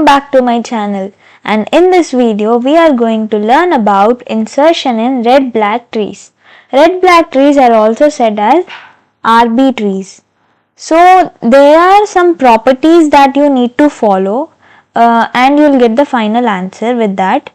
back to my channel, and in this video we are going to learn about insertion in red-black trees. Red-black trees are also said as RB trees. So there are some properties that you need to follow and you'll get the final answer with that.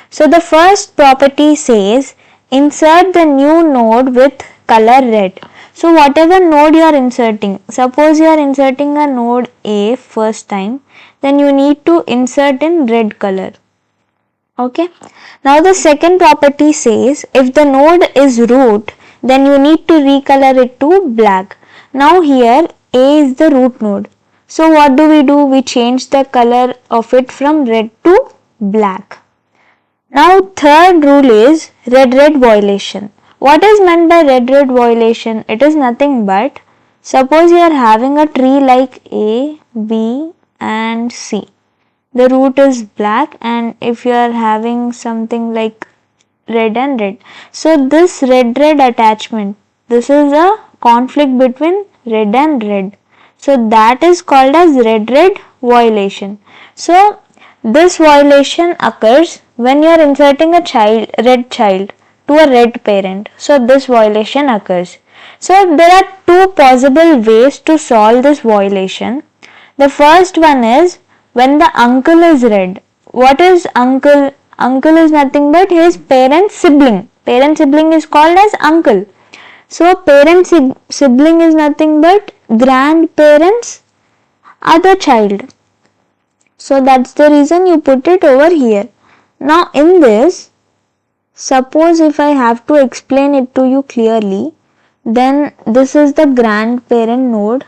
So the first property says insert the new node with color red. So whatever node you are inserting, suppose you are inserting a node A first time, then you need to insert in red color. Okay. Now the second property says if the node is root, then you need to recolor it to black. Now here A is the root node. So what do? We change the color of it from red to black. Now third rule is red violation. What is meant by red violation? It is nothing but suppose you are having a tree like A, B and C. The root is black, and if you are having something like red and red. So this red attachment, this is a conflict between red and red. So that is called as red violation. So this violation occurs when you are inserting a red child to a red parent. So this violation occurs. So there are two possible ways to solve this violation. The first one is when the uncle is red. What is uncle? Uncle is nothing but his parent sibling. Parent sibling is called as uncle. So parent sibling is nothing but grandparent's other child. So that's the reason you put it over here. Now in this, suppose if I have to explain it to you clearly, then this is the grandparent node.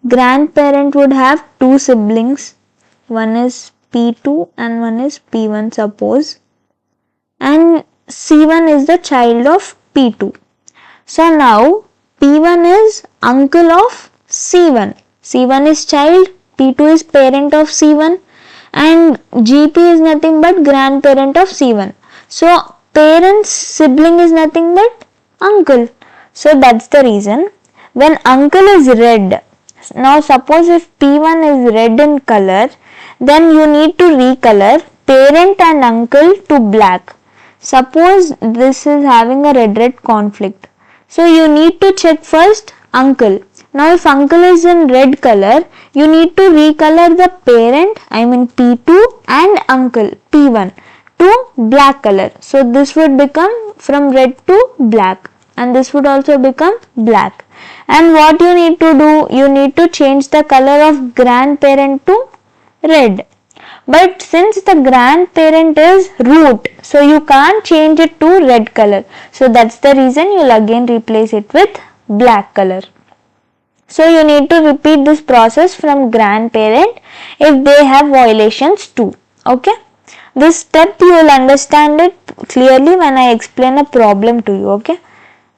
Grandparent would have two siblings. One is P2 and one is P1 suppose. And C1 is the child of P2. So now P1 is uncle of C1. C1 is child, P2 is parent of C1 and GP is nothing but grandparent of C1. So parent's sibling is nothing but uncle. So that's the reason when uncle is red. Now suppose if P1 is red in color, then you need to recolor parent and uncle to black. Suppose this is having a red conflict. So you need to check first uncle. Now if uncle is in red color, you need to recolor the parent, I mean P2 and uncle P1 to black color. So this would become from red to black and this would also become black. And what you need to do, you need to change the color of grandparent to red. But since the grandparent is root, so you can't change it to red color. So that's the reason you'll again replace it with black color. So you need to repeat this process from grandparent if they have violations too. Okay. This step you will understand it clearly when I explain a problem to you. Okay.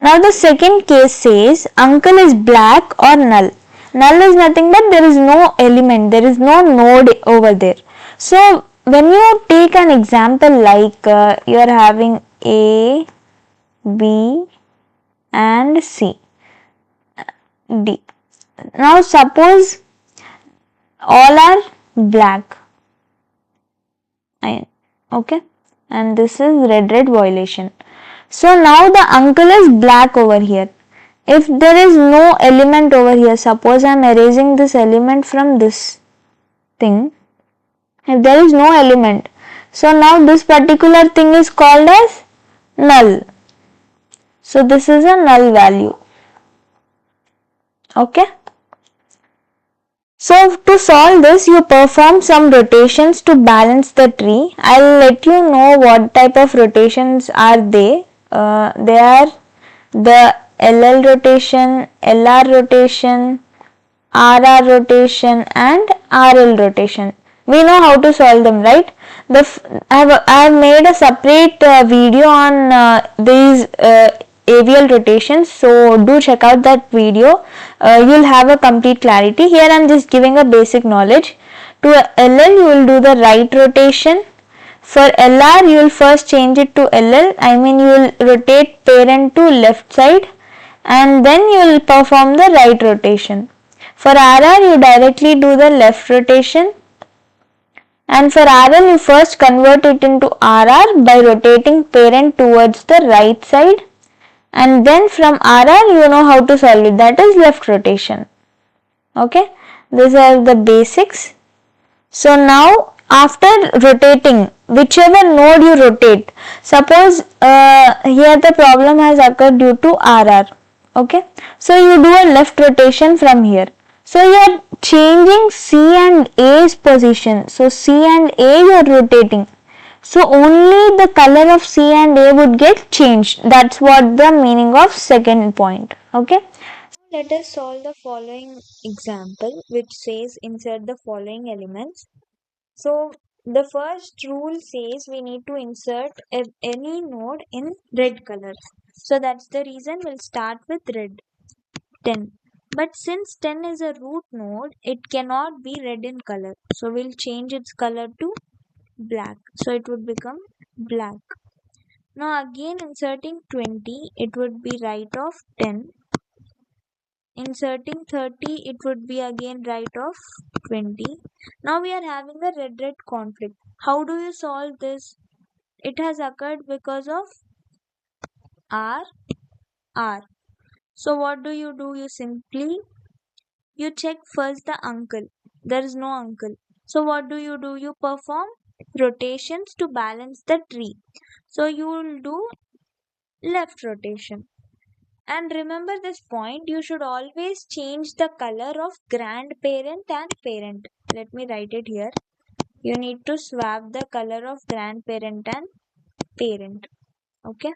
Now the second case says uncle is black or null. Null is nothing but there is no element, there is no node over there. So when you take an example like you are having A, B and C, D. Now suppose all are black. Okay, and this is red violation. So now the uncle is black over here. If there is no element over here, suppose I am erasing this element from this thing. If there is no element, so now this particular thing is called as null. So this is a null value. Okay. So to solve this, you perform some rotations to balance the tree. I'll let you know what type of rotations are they. They are the LL rotation, LR rotation, RR rotation and RL rotation. We know how to solve them, right? I have made a separate video on these avial rotations, so do check out that video. You'll have a complete clarity. Here I am just giving a basic knowledge. To LL you will do the right rotation. For LR you will first change it to LL, I mean you will rotate parent to left side and then you will perform the right rotation. For RR you directly do the left rotation And for RL, you first convert it into RR by rotating parent towards the right side, and then from RR you know how to solve it, that is left rotation. Okay, these are the basics. So now after rotating, whichever node you rotate, suppose here the problem has occurred due to RR. Okay, so you do a left rotation from here. So you are changing C and A's position. So C and A you are rotating. So only the color of C and A would get changed. That's what the meaning of second point. Okay. Let us solve the following example, which says insert the following elements. So the first rule says we need to insert any node in red color. So that's the reason we'll start with red, 10. But since 10 is a root node, it cannot be red in color. So we'll change its color to black. So it would become black. Now again inserting 20, it would be right of 10. Inserting 30, it would be again right of 20. Now we are having a red-red conflict. How do you solve this? It has occurred because of R. So what do? You simply, you check first the uncle. There is no uncle. So what do? You perform rotations to balance the tree. So you will do left rotation. And remember this point, you should always change the color of grandparent and parent. Let me write it here. You need to swap the color of grandparent and parent. Okay.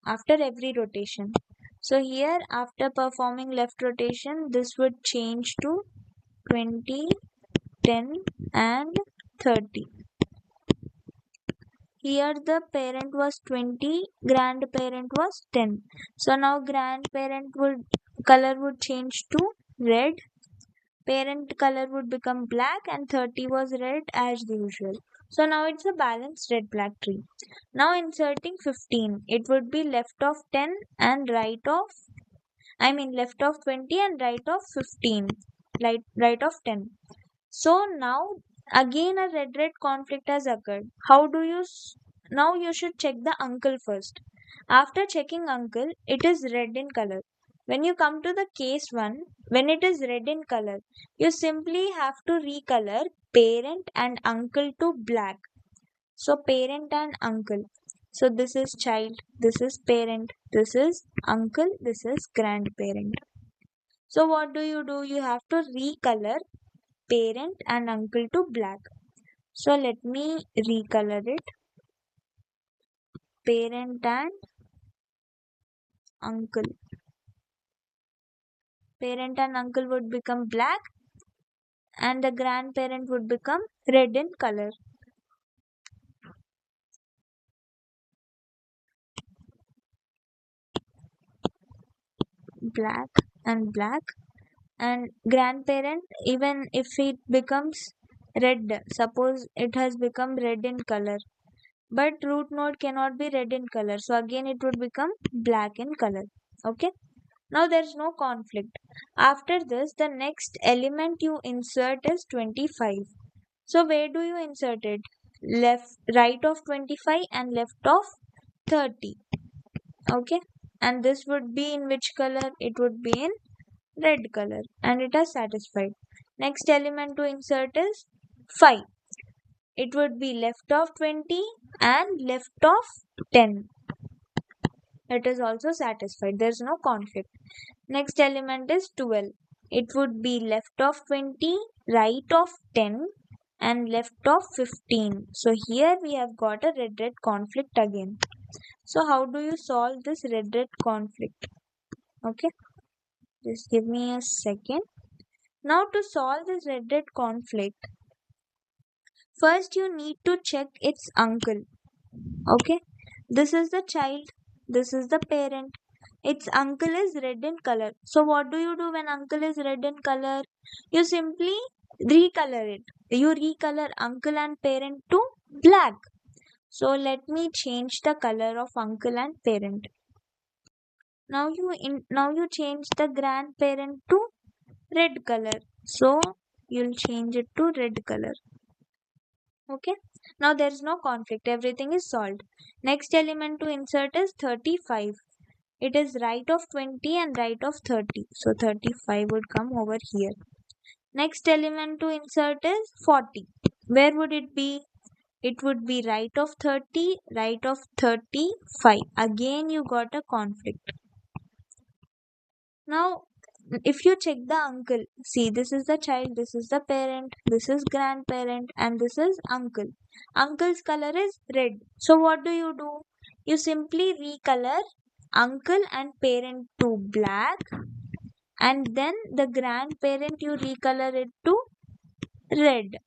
After every rotation. So here after performing left rotation, this would change to 20, 10 and 30. Here the parent was 20, grandparent was 10. So now grandparent color would change to red, parent color would become black, and 30 was red as usual. So now it's a balanced red black tree. Now inserting 15, it would be left of 10 and left of 20 and right of 15, right of 10. So now again a red conflict has occurred. How do you now you should check the uncle first. After checking uncle, it is red in color. When you come to the case 1, when it is red in color, you simply have to recolor parent and uncle to black. So parent and uncle. So this is child, this is parent, this is uncle, this is grandparent. So what do? You have to recolor parent and uncle to black. So let me recolor it. Parent and uncle. Parent and uncle would become black and the grandparent would become red in color. Black and black. And grandparent, even if it becomes red, suppose it has become red in color, but root node cannot be red in color, so again it would become black in color. Okay, now there is no conflict. After this, the next element you insert is 25. So where do you insert it? Right of 25 and left of 30. Okay, and this would be in which color? It would be in red color, and it has satisfied. Next element to insert is 5. It would be left of 20 and left of 10. It is also satisfied. There is no conflict. Next element is 12. It would be left of 20, right of 10 and left of 15. So here we have got a red conflict again. So how do you solve this red conflict? Okay, just give me a second. Now to solve this red conflict, first you need to check its uncle. Okay, this is the child, this is the parent. Its uncle is red in color. So what do you do when uncle is red in color? You simply recolor it. You recolor uncle and parent to black. So let me change the color of uncle and parent. Now you change the grandparent to red color. So you'll change it to red color. Okay, now there is no conflict, everything is solved. Next element to insert is 35. It is right of 20 and right of 30, so 35 would come over here. Next element to insert is 40. Where would it be? It would be right of 30, right of 35. Again you got a conflict. Now if you check the uncle, see, this is the child, this is the parent, this is grandparent, and this is uncle. Uncle's color is red. So what do? You simply recolor uncle and parent to black, and then the grandparent you recolor it to red.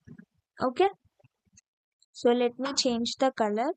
Okay, so let me change the color.